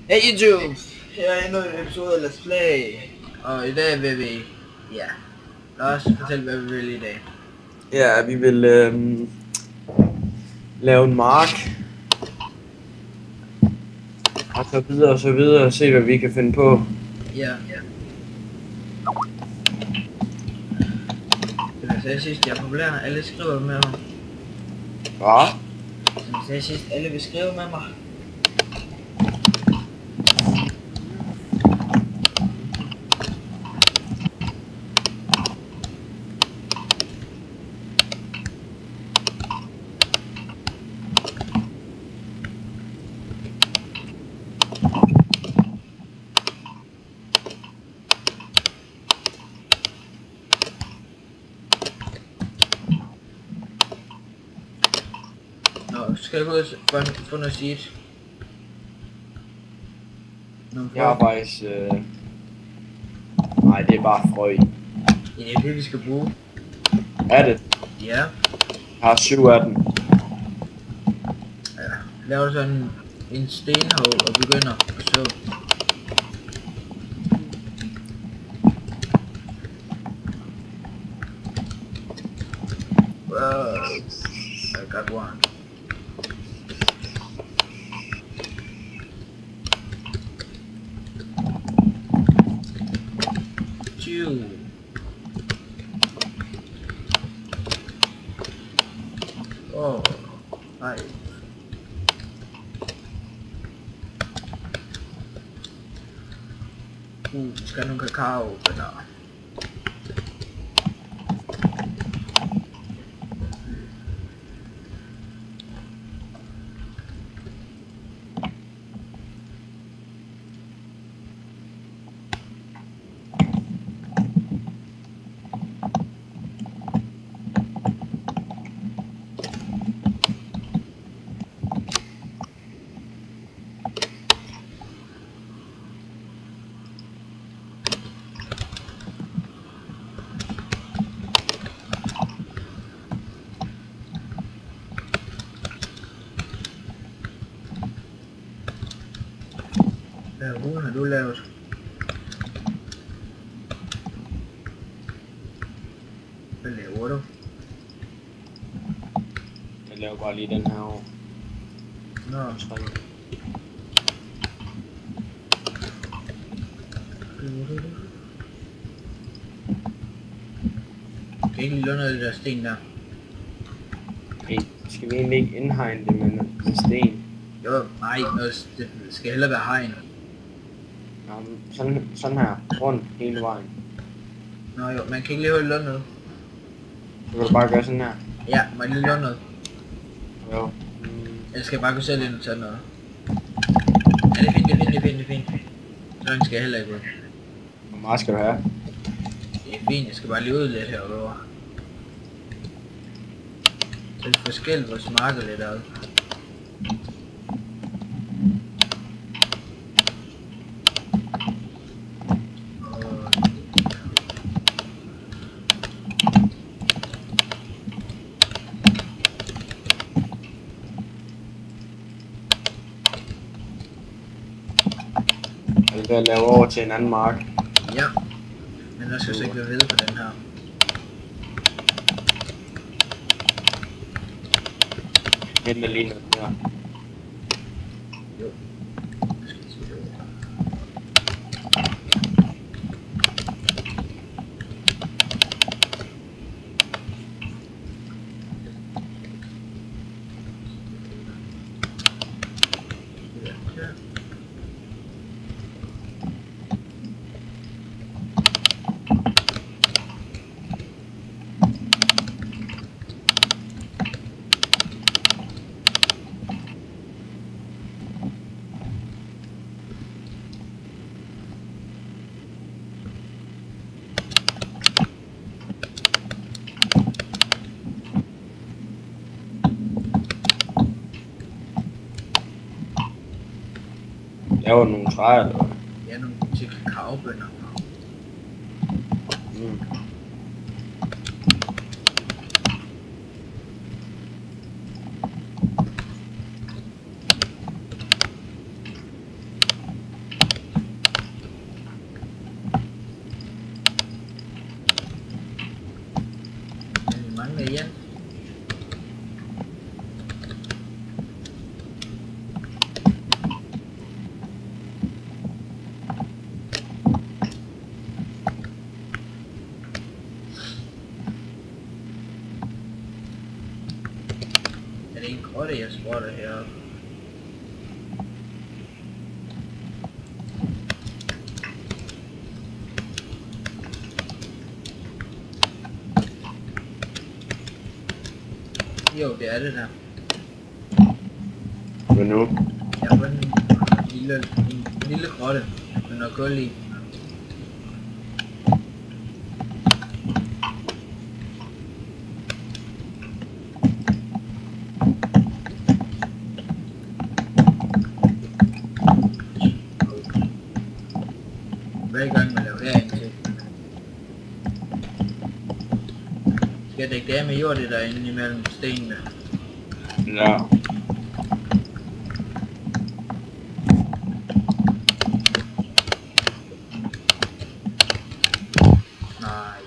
Hey YouTube! Her er endnu en episode af Let's Play. Og i dag vil vi... Ja. Lad os fortælle hvad vi vil i dag. Ja, vi vil lave en mark. Og så videre og se hvad vi kan finde på. Ja. Som jeg sagde sidst, jeg er populær. Alle skriver med mig. Hvad? Som jeg sagde sidst, alle vil skrive med mig. Skal jeg gå ud og få noget seed? Jeg har faktisk... Nej, det er bare frø. Ja, det er det vi skal bruge. Er det? Ja. Jeg har 7 af dem. Ja. Lav sådan en stenhov og begynder at så. Wow. I got one. Two. Oh, five. Vi skal have nogle kakaobønner. Hvad har du lavet? Hvad laver du? Jeg laver bare lige den her over. Nå. Kan ikke lige låne af det der sten der? Okay, skal vi egentlig ikke indhegne det med sten? Jo, nej, det skal hellere være hegn. Sådan her, rundt hele vejen. Nå jo, man kan ikke lige holde låne noget. Så kan du bare gøre sådan her. Ja, må jeg lige låne noget? Jo. Jeg skal bare gå selv ind og tage noget. Ja, det er fint. Så langt skal jeg heller ikke ud. Hvor meget skal du have? Det er fint, jeg skal bare lige ud lidt herovre. Så det er forskelligt, hvor smager lidt ad. Jeg vil ved at lave over til en anden mark. Ja, men der skal så ikke være ved på den her. Hente lige noget her. Jo. Jeg skal se det over. Ja. Laver du nogle træer eller hvad? Ja, nogle til kakaobønner. jeg spotter heroppe. Jo, det er det der. Hvad nu? Jeg har fundet en lille grotte med noget guld i. Hvad er i gang med at lave herind til? Skal jeg dække det af med jord, det der inde imellem stenene? Ja. Nej.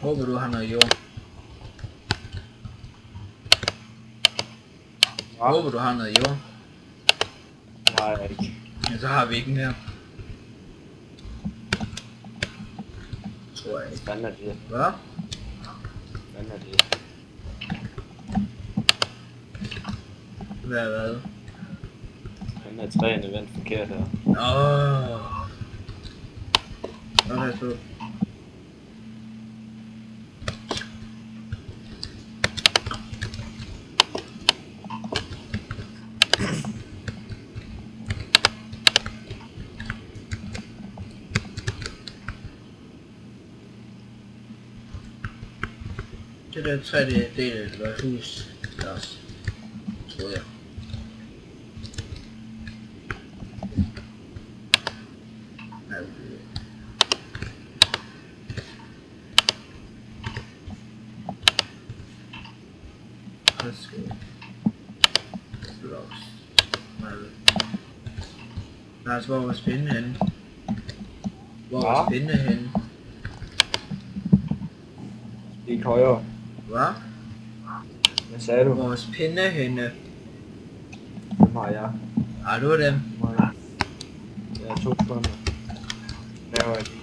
Håber du har noget jord. Håber du har noget jord. Nej, ikke. Men så har vi ikke mere. Tror jeg ikke. Hvordan er det? Hvad? Hvordan er det? Hvad? Hvordan er træerne vendt forkert her? Nå, der er så. Det der træ, det er del af vores hus. Der også. Tror jeg. Lars, hvor var spændende henne? Hvor var spændende henne? Ikke højere. Hvad? Hvad sagde du? Vores pinde henne. Dem har jeg. Har du dem? Dem har jeg. Jeg har 2 sekunder. Laver jeg lige.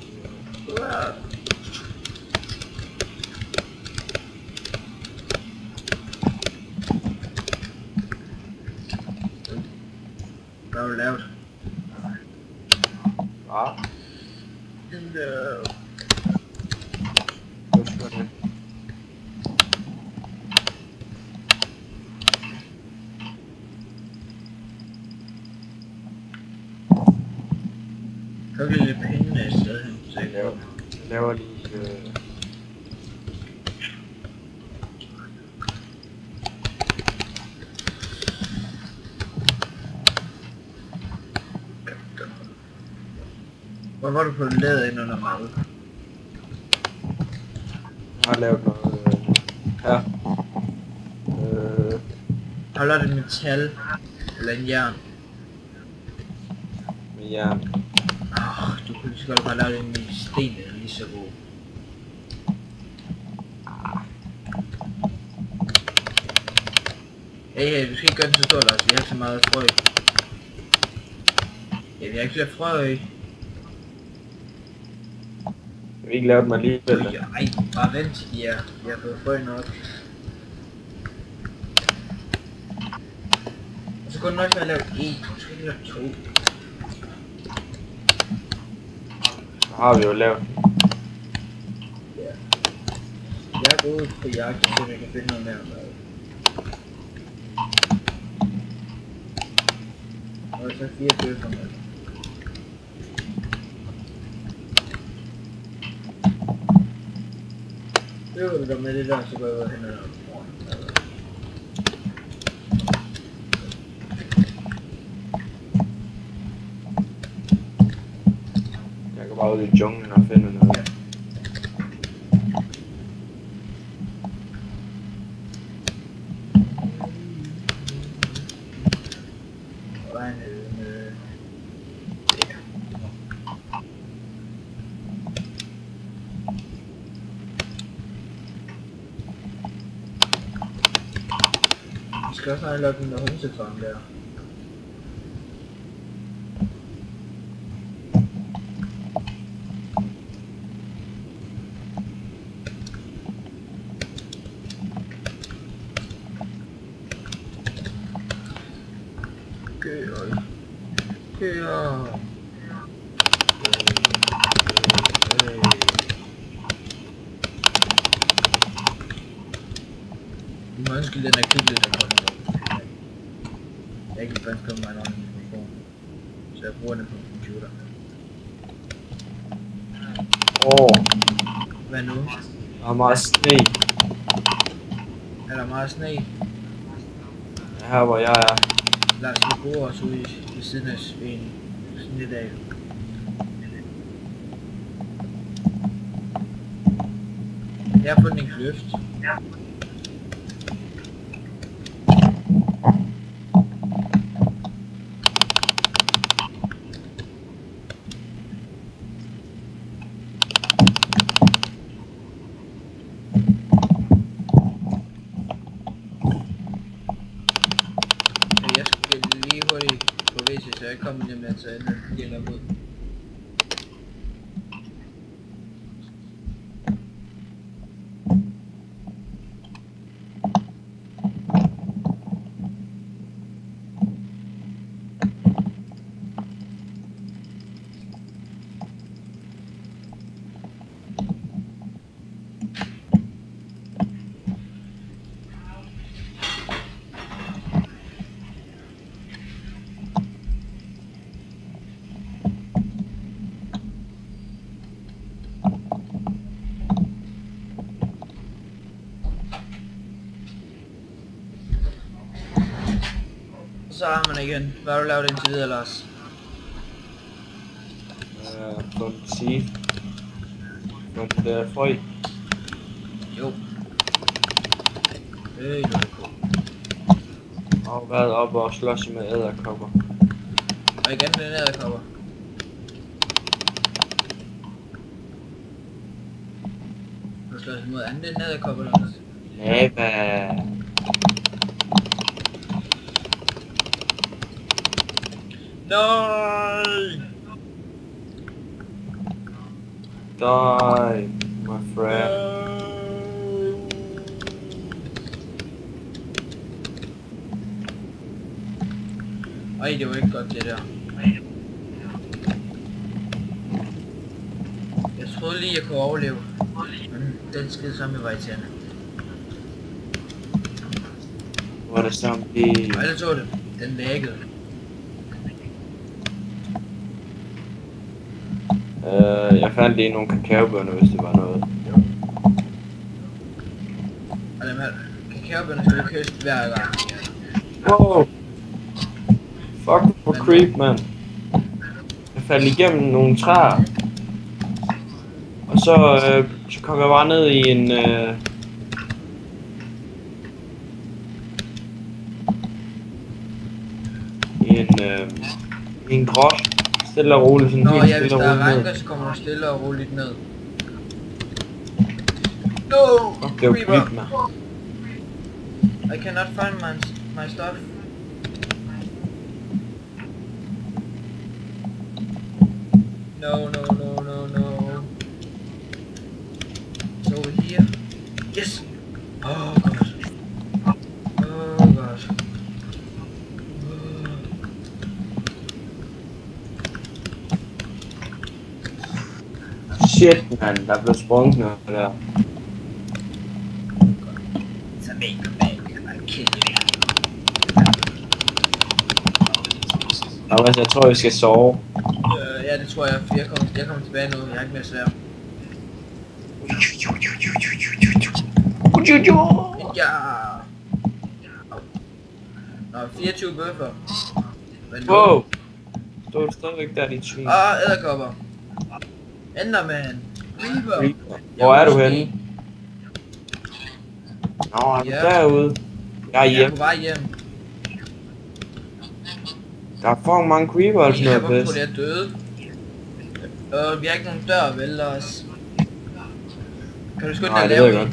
Hvad har du lavet? Hvad? No. 2 sekunder. Så bliver det pinde et sted hen. Jeg laver lige... Hvor var du på ladet ind under mad? Jeg har lavet noget... her. Holder det metal? Eller en jern? Med jern. Du kunne lige så godt bare lave det med sten, eller lige så god. Hey, du skal ikke gøre det så stort, Lars. Vi har så meget frø. Ja, vi har ikke flere frø. Jeg vil ikke lave dem alligevel. Ej, bare vent til de er. Vi har fået frø nok. Og så kunne det nok være at lave 1, du skal ikke lave 2. Så har vi jo lavet. Ja. Jeg er gået på jagt, så jeg kan finde noget mere mad. Og så 4 bøffer med. Øver du dig med det der, så går jeg ud og henter noget. Jeg går bare ud i junglen og finder noget. Ja. skal også have lagt den der hønsefarm der. Køer. Køer. Du må ønske den er kyblet, der kommer op. Jeg kan faktisk komme mig en ordentlig mikrofon. Så jeg bruger den på computer. Hvad nu? Der er meget sne. Er der meget sne? Her hvor jeg er. Lad os lige gå os ud i siden af en snedag. Jeg har fundet en kløft. Jeg skal lige hurtigt på WC, så jeg kommer hjem med, så jeg lige nok ud. Så har man igen. Hvad har du lavet indtil videre, Lars? Fundet seed. Fundet frø. Jo. Nu er det cool. Og været oppe og slås med edderkopper. Og igen den edderkopper. Du slås imod anden edderkopper, Lars. Lava. Nej! Die, my friend. Ej, det var ikke godt det der. Jeg troede lige, jeg kunne overleve. Men den skide som var irriterende. Hvor er det zombie? Og alle så det. Den laggede. Jeg fandt lige nogle kakaobønner, hvis det var noget. Jo. Og dem her kakaobønner skal du kysse hver gang. Wow! Fuck for creep, man. Jeg faldt igennem nogle træer. Og så kom jeg bare ned i en... I en grot. Stille og roligt, sådan Nå, helt ja, hvis stille der og er roligt ranker, ned. så kommer du stille og roligt ned. No! Fuck, det var Creeper! creep, man. I cannot find my stuff. No. It's over here. Yes! Oh god. Oh god. Shit, man. Der blev sprunget noget der. It's a make I'll kill you. Og jeg tror, vi skal sove. Ja, det tror jeg, for jeg kommer tilbage nu. Jeg er ikke mere svær. Ja! Nå, 24 bøffer. Wow! Står du stadigvæk der, dit svin? Edderkopper. Enderman. Creeper. Hvor er du henne? Nå, er du derude? Jeg er Jeg er hjemme. på vej hjem. Der er fucking mange creeper og sådan Jeg noget var på pis. det døde. Vi har ikke nogen dør, vel, Lars? Kan du sgu den Nej, der det ved lave jeg i?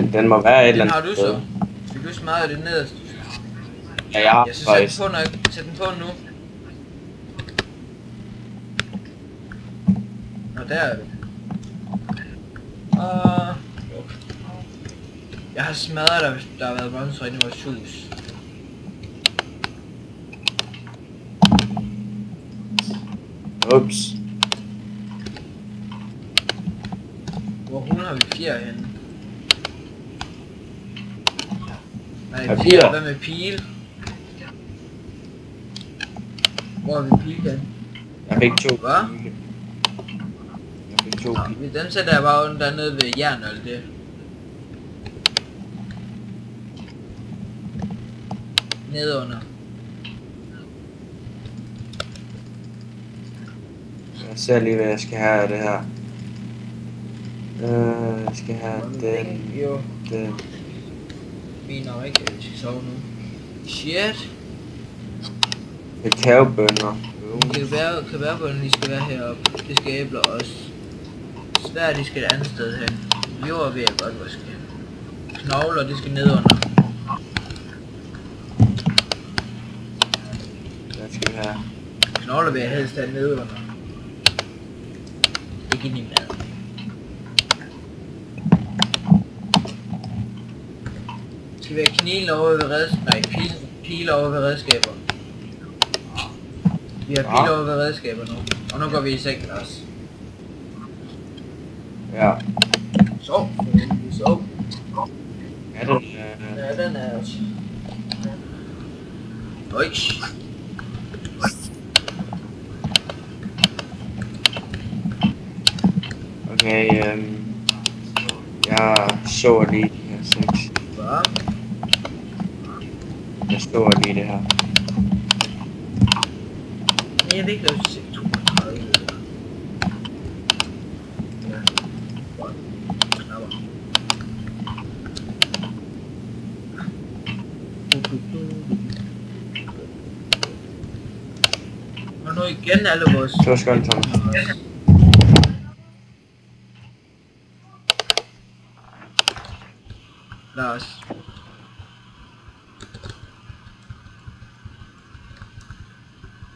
godt. Den må være et eller Den andet har du sted. så. du smadrer det nederst? Ja, jeg har Ja, så faktisk. sæt den på nu. Nå, der er vi. Og... Jeg har smadret der, hvis der har været monster inde i vores hus. Ups. Hvor hun har vi fjer henne? Nej, Papir. fjer, hvad med pile? Hvor er vi pile henne? Jeg fik 2 Hvad? pile. Jeg fik 2 Nå, pile. den sætter jeg bare under dernede ved jern og alt det. Nedunder. Jeg ser lige, hvad jeg skal have af det her. Jeg skal have den, Jo, den. min er ikke, vi skal sove nu. Shit. Kakaobønner. Kebaberne, de skal være heroppe. Det skal æbler også. Svær, de skal et andet sted hen. Jord ved jeg godt, hvor skal. Knogler, de skal nedunder. Hvad skal vi have? Knogler vil jeg helst have nedunder. Ikke i mad. Skal vi have knilen over ved pile over ved redskaber. Vi har pile over ved redskaber nu. Og nu går vi i sengen også. Ja. Sov. Sov. Er den, Ja, den er også. Øj. Okay, jeg så lige de her 6. Hvad? Jeg så lige det her. Jeg ved ikke, hvad du siger. 32. Ja. Godt. Knapper. Og nu igen alle vores... Så skal den Thomas. Lars.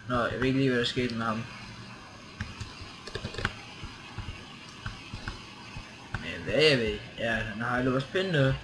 Nå, jeg ved ikke lige, hvad der skete med ham. Men hvad jeg ved? Ja, han har aldrig været spændende.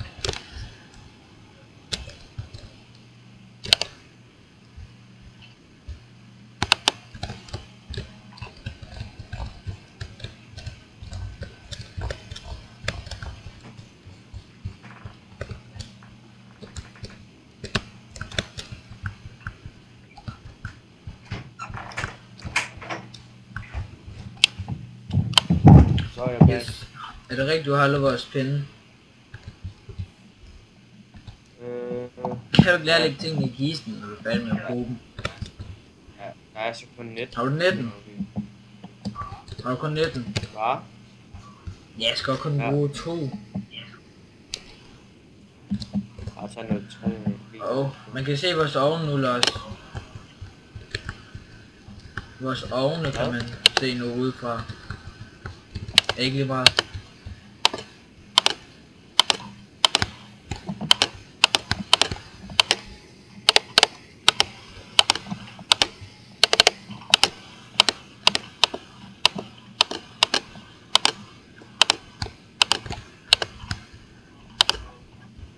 Så er jeg med. Yes. Er det rigtigt, du har aldrig vores pinde? Kan du ikke lære at lægge tingene i kisten, når du er færdig med at bruge dem? Ja, der er så kun 19. Har du 19? Har du kun 19? Hvad? Ja, jeg skal kun Ja. bruge 2. Og så noget 3. Og man kan se vores ovne nu, Lars. Vores ovne kan man se nu udefra. Ikke lige meget.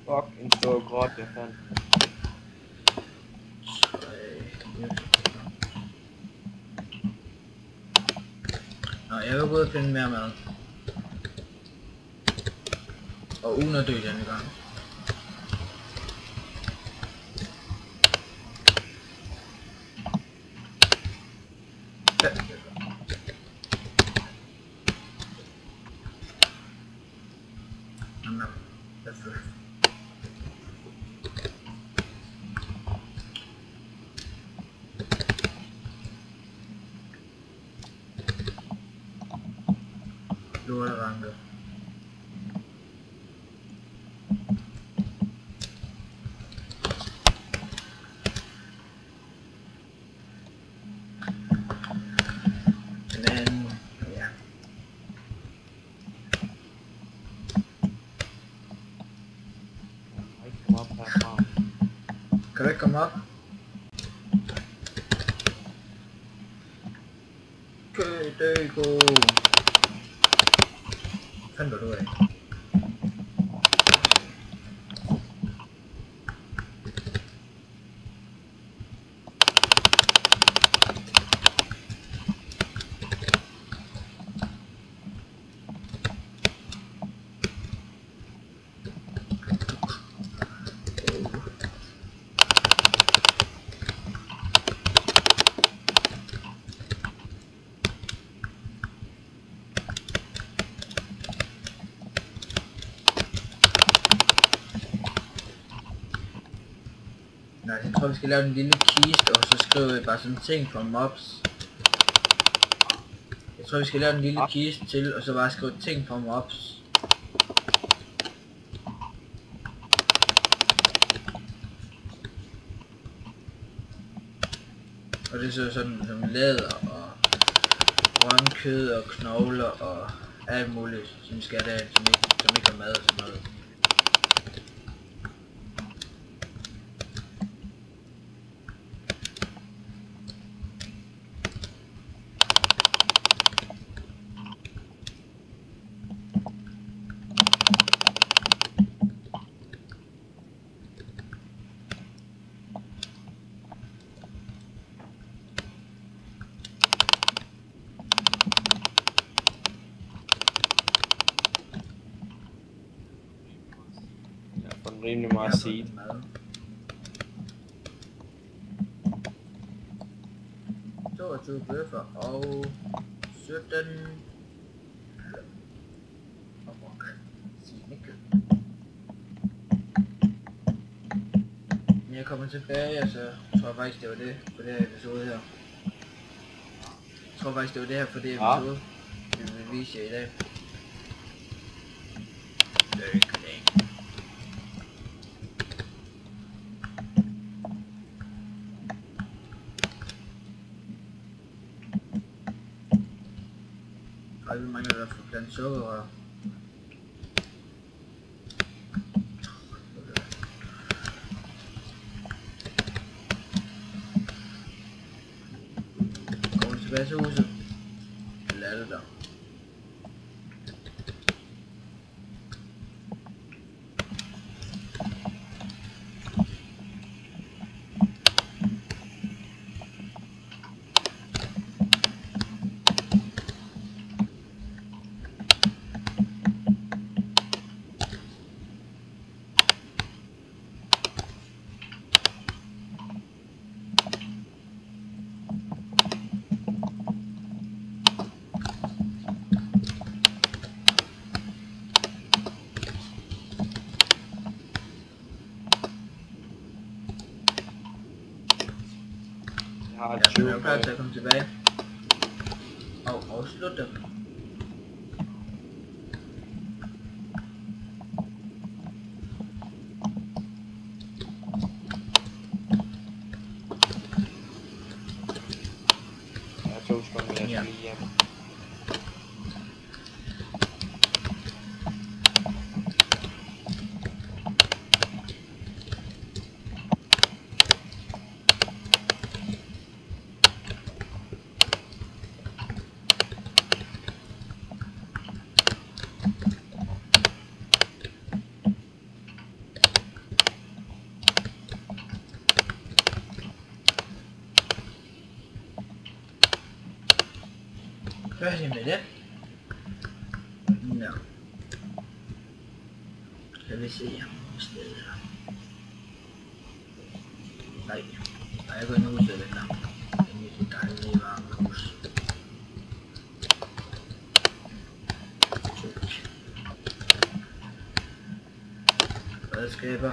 Fuck, en stor grot, jeg fandt. Nå, jeg vil gå ud og finde mere mad. Og uden at dø denne gang. Ja. Nå, that's it. Lorteranke. Men, ja. Jeg kan ikke komme op herfra. Kan du ikke komme op? Dø, gå! Fandt du af? Nej, jeg tror vi skal lave en lille kiste, og så skriver vi bare sådan ting for mobs. Jeg tror vi skal lave en lille kiste til, og så bare skrive ting for mobs. Og det er så sådan som læder og rønkød og knogler og alt muligt, som vi skal have, som ikke har mad og sådan noget. Rimelig meget seed. 22 bøffer og 17 jeg kommer tilbage, og så tror jeg faktisk det var det for det her episode her. Jeg tror faktisk det var det her for det episode, vi vil vise jer i dag. Og vi mangler der for blandt sukkerrør. Kommer vi tilbage til huset? Lad det der. har Ja, så er jeg klar til at komme tilbage. Og afslutte. Jeg har 2 sekunder, jeg skal lige hjem. Færdig med det. Nå. Skal vi se her. Stedet her. Nej. Nej, jeg går ind i huset, venner. Det er mit dejlige varme hus. Redskaber.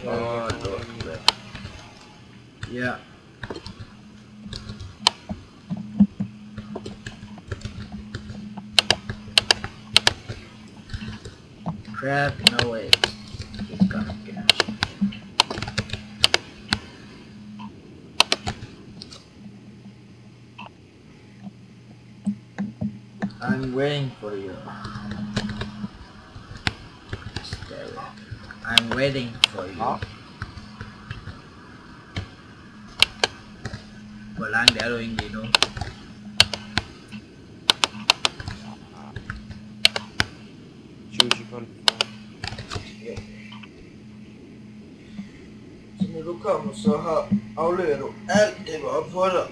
Lort. Ja. Crap, no way. He's gonna get it. I'm waiting for you. Stay away. I'm waiting for you. Ja. Hvor langt er du egentlig nu? Sekunder. Jo. Så når du kommer, så afleverer du alt det, var op for dig.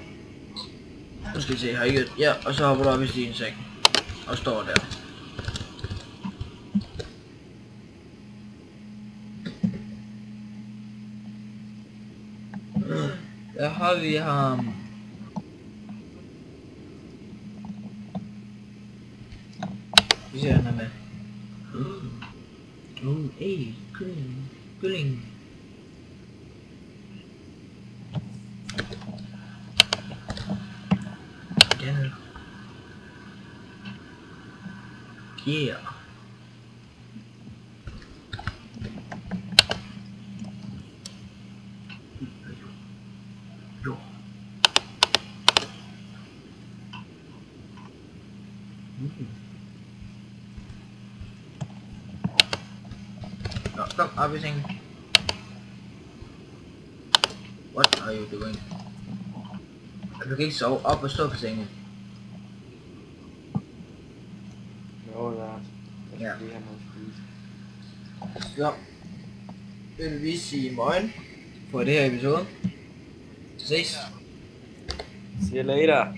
Nu skal vi se, har I ikke? Ja, og så hopper du op i din seng. Og står der. Der har vi ham. Vi ser, han er med. Hey, kylling. Igen. Yeah. Jo. No, stop everything. What are you doing? Du kan ikke sove op og stå på sengen. Jo, Lars. Ja. Jeg skal lige have noget at spise. Så vil vi sige morgen for det her episode. Ses. See you later.